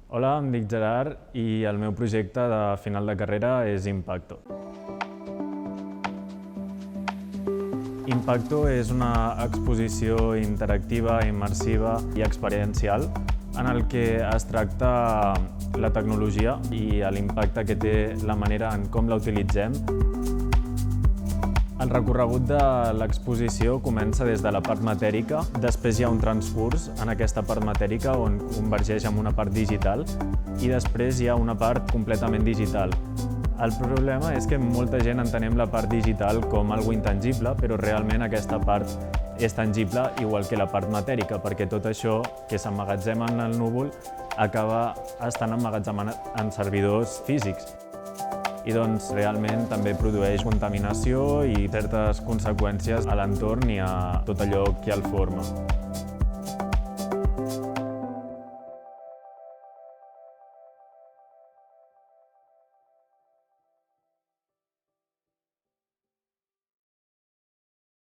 Hola, em dic Gerard i el meu projecte de final de carrera és Impacto. Impacto és una exposició interactiva, immersiva i experiencial en el que es tracta la tecnologia i l'impacte que té la manera en com la utilitzem. El recorregut de l'exposició comença des de la part matèrica, després hi ha un transcurs en aquesta part matèrica on convergeix amb una part digital i després hi ha una part completament digital. El problema és que molta gent entenem la part digital com algo intangible, però realment aquesta part és tangible igual que la part matèrica, perquè tot això que s'emmagatzema en el núvol acaba estant emmagatzemat en servidors físics. I doncs realment també produeix contaminació i certes conseqüències a l'entorn i a tot allò que el forma.